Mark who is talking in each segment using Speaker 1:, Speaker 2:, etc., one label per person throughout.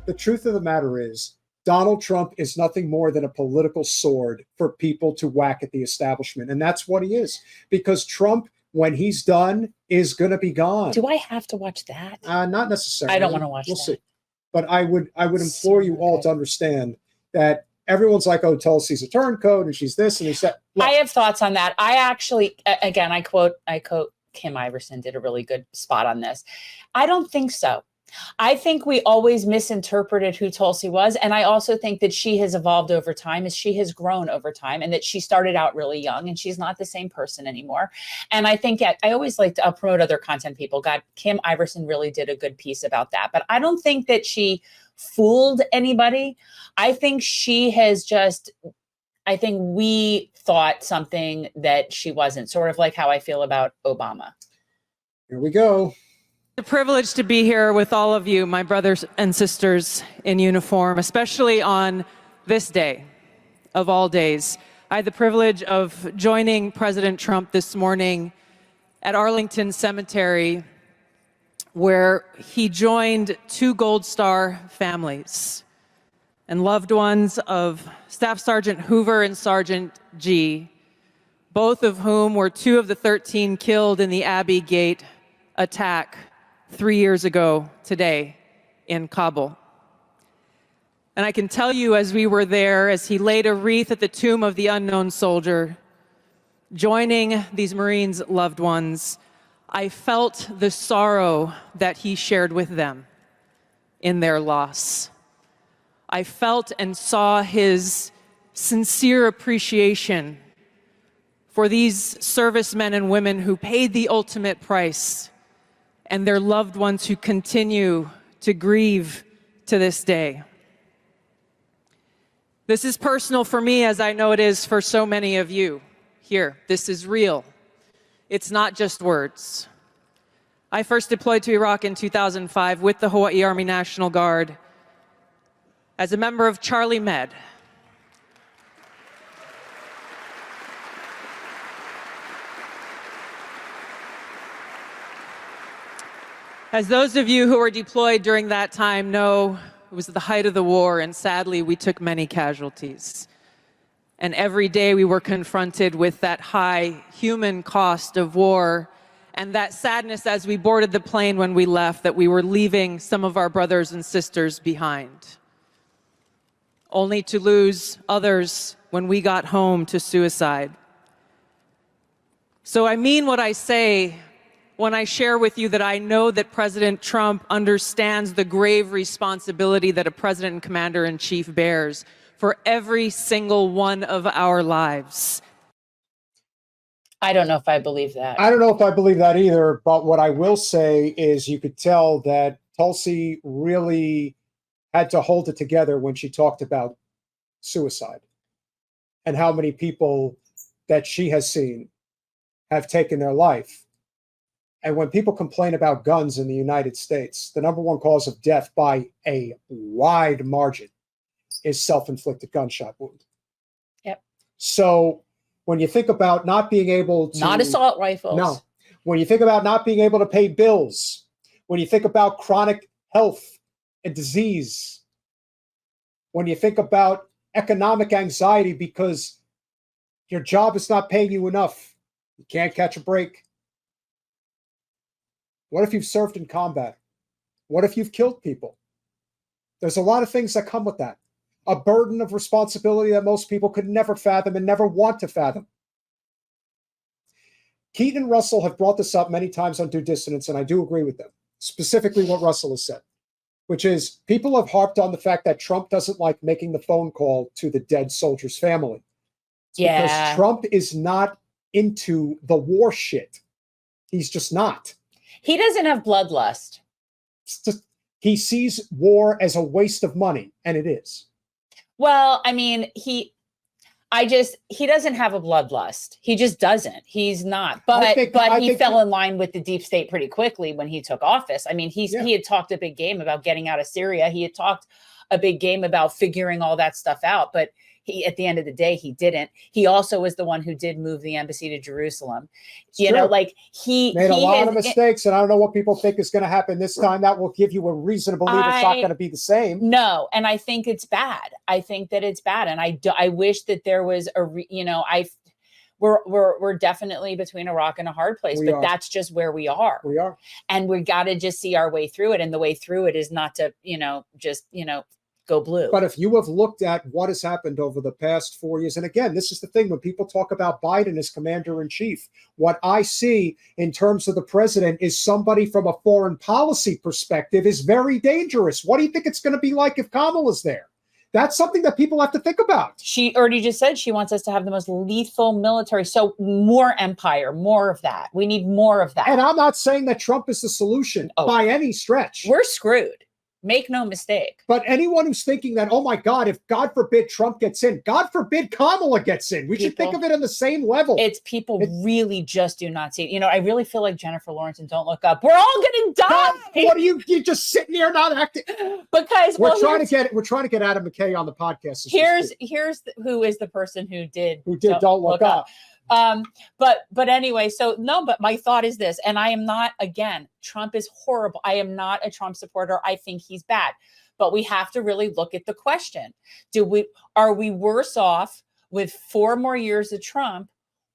Speaker 1: The truth of the matter is, Donald Trump is nothing more than a political sword for people to whack at the establishment. And that's what he is. Because Trump, when he's done, is going to be gone.
Speaker 2: Do I have to watch that?
Speaker 1: Not necessarily.
Speaker 2: I don't want to watch
Speaker 1: We'll
Speaker 2: that.
Speaker 1: see. But I would implore you all to understand that everyone's like, oh, Tulsi's a turncoat and she's this and he's that. Look,
Speaker 2: I have thoughts on that. I actually, again, I quote Kim Iverson did a really good spot on this. I don't think so. I think we always misinterpreted who Tulsi was. And I also think that she has evolved over time, as she has grown over time, and that she started out really young and she's not the same person anymore. And I think I always like to promote other content people. God, Kim Iverson really did a good piece about that. But I don't think that she fooled anybody. I think she has I think we thought something that she wasn't, sort of like how I feel about Obama.
Speaker 1: Here we go.
Speaker 3: It's a privilege to be here with all of you, my brothers and sisters in uniform, especially on this day of all days. I had the privilege of joining President Trump this morning at Arlington Cemetery, where he joined two Gold Star families and loved ones of Staff Sergeant Hoover and Sergeant G, both of whom were two of the 13 killed in the Abbey Gate attack 3 years ago today in Kabul. And I can tell you, as we were there, as he laid a wreath at the tomb of the unknown soldier, joining these Marines' loved ones, I felt the sorrow that he shared with them in their loss. I felt and saw his sincere appreciation for these servicemen and women who paid the ultimate price, and their loved ones who continue to grieve to this day. This is personal for me, as I know it is for so many of you here. This is real. It's not just words. I first deployed to Iraq in 2005 with the Hawaii Army National Guard as a member of Charlie Med. As those of you who were deployed during that time know, it was the height of the war, and sadly, we took many casualties. And every day we were confronted with that high human cost of war, and that sadness as we boarded the plane when we left, that we were leaving some of our brothers and sisters behind, only to lose others when we got home to suicide. So I mean what I say when I share with you that I know that President Trump understands the grave responsibility that a president and commander-in-chief bears for every single one of our lives.
Speaker 2: I don't know if I believe that.
Speaker 1: I don't know if I believe that either, but what I will say is you could tell that Tulsi really had to hold it together when she talked about suicide and how many people that she has seen have taken their life. And when people complain about guns in the United States, the number one cause of death by a wide margin is self-inflicted gunshot wound.
Speaker 2: Yep.
Speaker 1: So when you think about not being able to...
Speaker 2: Not assault rifles.
Speaker 1: No. When you think about not being able to pay bills, when you think about chronic health and disease, when you think about economic anxiety because your job is not paying you enough, you can't catch a break. What if you've served in combat? What if you've killed people? There's a lot of things that come with that. A burden of responsibility that most people could never fathom and never want to fathom. Keaton and Russell have brought this up many times on Due Dissonance, and I do agree with them. Specifically what Russell has said, which is people have harped on the fact that Trump doesn't like making the phone call to the dead soldier's family. It's because Trump is not into the war shit. He's just not.
Speaker 2: He doesn't have bloodlust.
Speaker 1: He sees war as a waste of money, and it is.
Speaker 2: Well, I mean, he doesn't have a bloodlust. He just doesn't. He's not. But he fell in line with the deep state pretty quickly when he took office. I mean, he had talked a big game about getting out of Syria. He had talked a big game about figuring all that stuff out. But He, at the end of the day, he didn't. He also was the one who did move the embassy to Jerusalem.
Speaker 1: It's
Speaker 2: you
Speaker 1: true.
Speaker 2: know, like he
Speaker 1: made a
Speaker 2: he
Speaker 1: lot
Speaker 2: has,
Speaker 1: of mistakes, and I don't know what people think is going to happen this time. That will give you a reason to believe it's not going to be the same.
Speaker 2: No, and I think it's bad. I think that it's bad, and I wish that there was we're definitely between a rock and a hard place, but that's just where we are.
Speaker 1: We are,
Speaker 2: and we got to just see our way through it, and the way through it is not to just go blue.
Speaker 1: But if you have looked at what has happened over the past 4 years, and again, this is the thing when people talk about Biden as commander-in-chief, what I see in terms of the president is somebody from a foreign policy perspective is very dangerous. What do you think it's going to be like if Kamala's there? That's something that people have to think about.
Speaker 2: She already just said she wants us to have the most lethal military. So more empire, more of that. We need more of that.
Speaker 1: And I'm not saying that Trump is the solution by any stretch.
Speaker 2: We're screwed. Make no mistake.
Speaker 1: But anyone who's thinking that, oh my God, if God forbid Trump gets in, God forbid Kamala gets in. We should think of it on the same level.
Speaker 2: It's people really just do not see it. I really feel like Jennifer Lawrence and Don't Look Up. We're all going to die.
Speaker 1: What are you just sitting here not acting?
Speaker 2: Because
Speaker 1: we're trying to get Adam McKay on the podcast.
Speaker 2: Here's who is the person who did
Speaker 1: Don't Look Up.
Speaker 2: But anyway, but my thought is this, and I am not, again, Trump is horrible. I am not a Trump supporter. I think he's bad, but we have to really look at the question. Are we worse off with 4 more years of Trump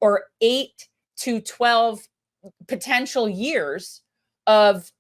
Speaker 2: or 8 to 12 potential years of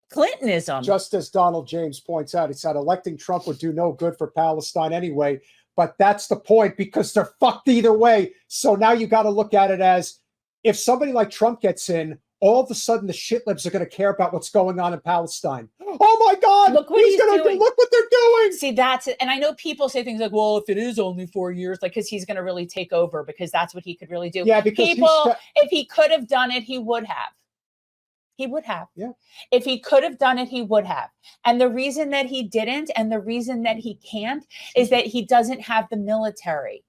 Speaker 2: Clintonism?
Speaker 1: Just as Donald James points out, he said electing Trump would do no good for Palestine anyway. But that's the point, because they're fucked either way. So now you got to look at it as if somebody like Trump gets in, all of a sudden the shitlibs are going to care about what's going on in Palestine. Oh my God!
Speaker 2: Look what he's doing.
Speaker 1: Look what they're doing.
Speaker 2: See, that's it. And I know people say things like, "Well, if it is only 4 years, because he's going to really take over, because that's what he could really do."
Speaker 1: Yeah, because
Speaker 2: if he could have done it, he would have. He would have.
Speaker 1: Yeah.
Speaker 2: If he could have done it, he would have. And the reason that he didn't, and the reason that he can't, is that he doesn't have the military.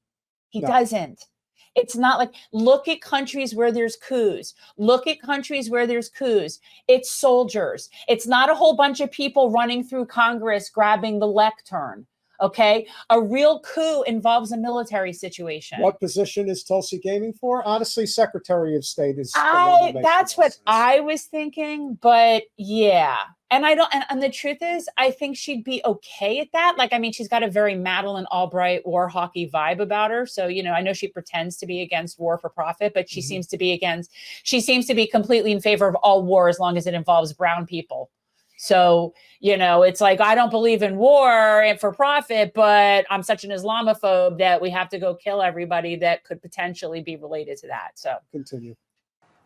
Speaker 2: He doesn't. It's not like, look at countries where there's coups. Look at countries where there's coups. It's soldiers. It's not a whole bunch of people running through Congress grabbing the lectern. Okay, a real coup involves a military situation.
Speaker 1: What position is Tulsi gaming for? Honestly, Secretary of State is.
Speaker 2: That's what I was thinking, but yeah. And I don't, and the truth is, I think she'd be okay at that. She's got a very Madeleine Albright war hawky vibe about her. So, I know she pretends to be against war for profit, but she seems to be completely in favor of all war as long as it involves brown people. So, it's like, I don't believe in war and for profit, but I'm such an Islamophobe that we have to go kill everybody that could potentially be related to that. So
Speaker 1: continue.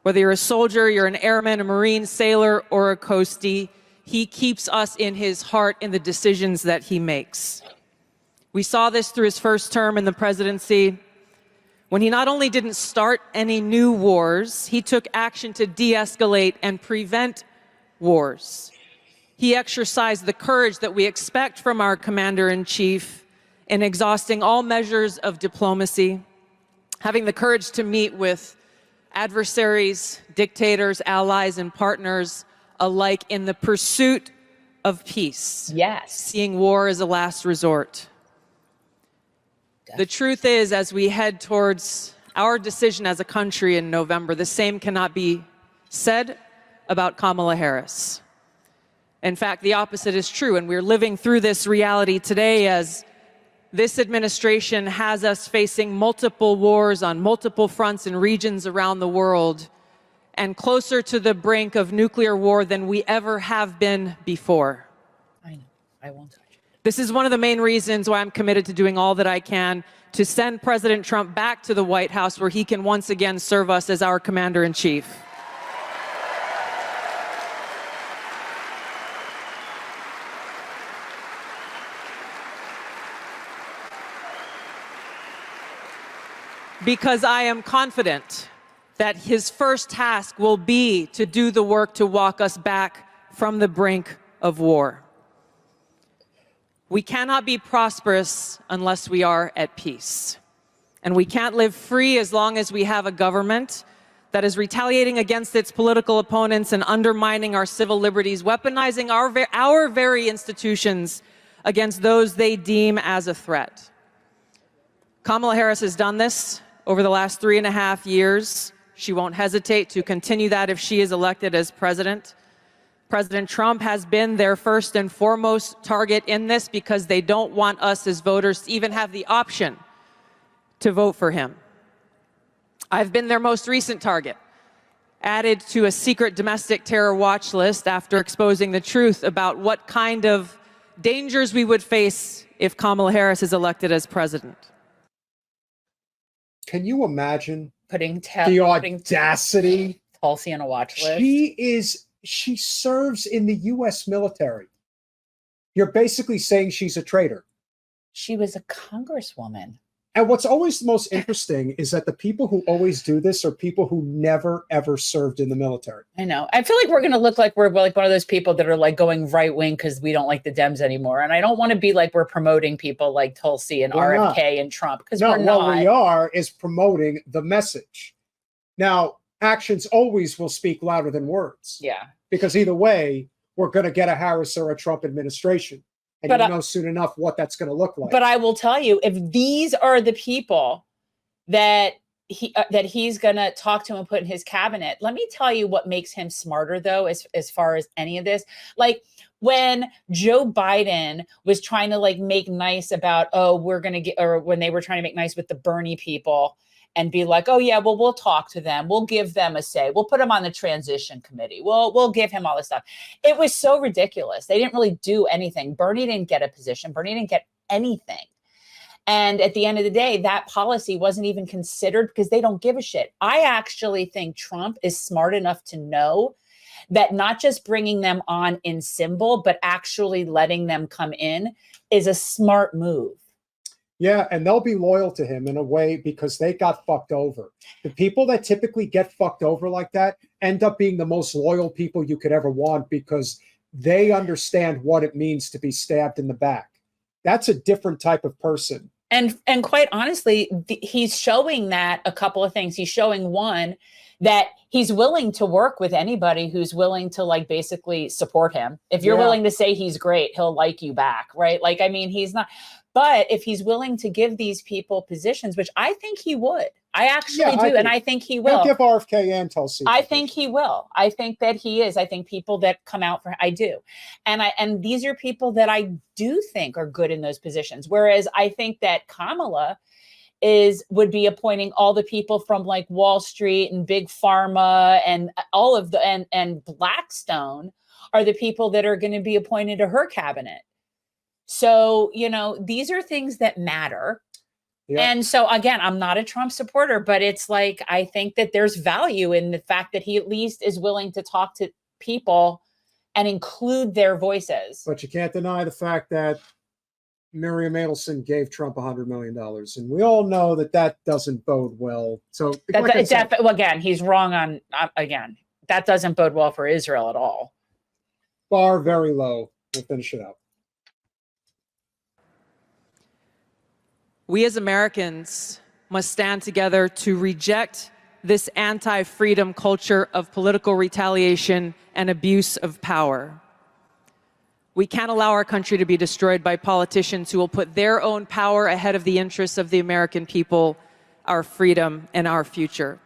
Speaker 3: Whether you're a soldier, you're an airman, a Marine, sailor, or a coastie, he keeps us in his heart in the decisions that he makes. We saw this through his first term in the presidency, when he not only didn't start any new wars, he took action to de-escalate and prevent wars. He exercised the courage that we expect from our commander-in-chief in exhausting all measures of diplomacy, having the courage to meet with adversaries, dictators, allies, and partners alike in the pursuit of peace.
Speaker 2: Yes.
Speaker 3: Seeing war as a last resort. The truth is, as we head towards our decision as a country in November, the same cannot be said about Kamala Harris. In fact, the opposite is true, and we're living through this reality today as this administration has us facing multiple wars on multiple fronts and regions around the world, and closer to the brink of nuclear war than we ever have been before.
Speaker 2: I know. I won't touch it.
Speaker 3: This is one of the main reasons why I'm committed to doing all that I can to send President Trump back to the White House, where he can once again serve us as our commander-in-chief. Because I am confident that his first task will be to do the work to walk us back from the brink of war. We cannot be prosperous unless we are at peace. And we can't live free as long as we have a government that is retaliating against its political opponents and undermining our civil liberties, weaponizing our very institutions against those they deem as a threat. Kamala Harris has done this over the last 3.5 years. She won't hesitate to continue that if she is elected as president. President Trump has been their first and foremost target in this because they don't want us as voters to even have the option to vote for him. I've been their most recent target, added to a secret domestic terror watch list after exposing the truth about what kind of dangers we would face if Kamala Harris is elected as president.
Speaker 1: Can you imagine
Speaker 2: Putting
Speaker 1: the audacity?
Speaker 2: Tulsi on a watch list.
Speaker 1: She serves in the U.S. military. You're basically saying she's a traitor.
Speaker 2: She was a congresswoman.
Speaker 1: And what's always the most interesting is that the people who always do this are people who never, ever served in the military.
Speaker 2: I know. I feel like we're going to look like we're like one of those people that are like going right wing because we don't like the Dems anymore. And I don't want to be like we're promoting people like Tulsi and RFK and Trump because we're not.
Speaker 1: What we are is promoting the message. Now, actions always will speak louder than words.
Speaker 2: Yeah.
Speaker 1: Because either way, we're going to get a Harris or a Trump administration. And you know soon enough what that's going to look like.
Speaker 2: But I will tell you, if these are the people that he's going to talk to and put in his cabinet, let me tell you what makes him smarter, though, as far as any of this. Like when Joe Biden was trying to like make nice about, we're going to get, or when they were trying to make nice with the Bernie people and be like, oh, yeah, well, we'll talk to them. We'll give them a say. We'll put him on the transition committee. We'll give him all this stuff. It was so ridiculous. They didn't really do anything. Bernie didn't get a position. Bernie didn't get anything. And at the end of the day, that policy wasn't even considered because they don't give a shit. I actually think Trump is smart enough to know that not just bringing them on in symbol, but actually letting them come in is a smart move.
Speaker 1: Yeah, and they'll be loyal to him in a way because they got fucked over. The people that typically get fucked over like that end up being the most loyal people you could ever want because they understand what it means to be stabbed in the back. That's a different type of person.
Speaker 2: And quite honestly, he's showing that a couple of things. He's showing one, that he's willing to work with anybody who's willing to like basically support him. If you're willing to say he's great, he'll like you back, right? Like, I mean, he's not. But if he's willing to give these people positions, which I think he would, I actually do, and I think he will.
Speaker 1: He'll give RFK and Tulsi.
Speaker 2: I think he will. I think that he is. I think people that come out for, I do, and these are people that I do think are good in those positions. Whereas I think that Kamala would be appointing all the people from like Wall Street and Big Pharma and all of the and Blackstone are the people that are going to be appointed to her cabinet. So, you know, these are things that matter. Yep. And so, again, I'm not a Trump supporter, but it's like, I think that there's value in the fact that he at least is willing to talk to people and include their voices.
Speaker 1: But you can't deny the fact that Miriam Adelson gave Trump $100 million. And we all know that that doesn't bode well. So,
Speaker 2: well, again, he's wrong on, again, that doesn't bode well for Israel at all.
Speaker 1: Bar very low. We'll finish it up.
Speaker 3: We as Americans must stand together to reject this anti-freedom culture of political retaliation and abuse of power. We can't allow our country to be destroyed by politicians who will put their own power ahead of the interests of the American people, our freedom, and our future.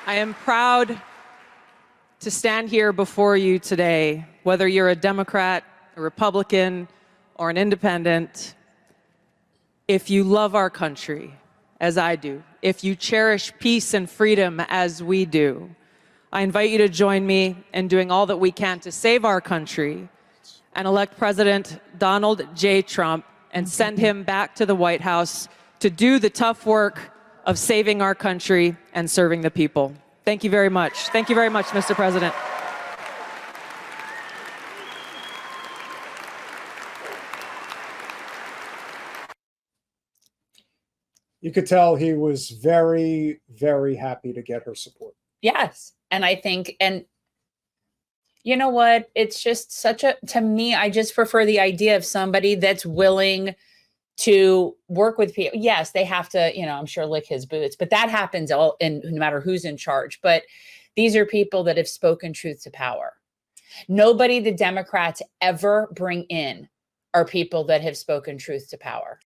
Speaker 3: I am proud to stand here before you today, whether you're a Democrat, a Republican, or an independent. If you love our country, as I do, if you cherish peace and freedom as we do, I invite you to join me in doing all that we can to save our country and elect President Donald J. Trump and send him back to the White House to do the tough work of saving our country and serving the people. Thank you very much. Thank you very much, Mr. President.
Speaker 1: You could tell he was very, very happy to get her support.
Speaker 2: Yes. And I think, and you know what? It's just such a, to me, I just prefer the idea of somebody that's willing to work with people. Yes, they have to, you know, I'm sure lick his boots, but that happens all in no matter who's in charge. But These are people that have spoken truth to power. Nobody the Democrats ever bring in are people that have spoken truth to power.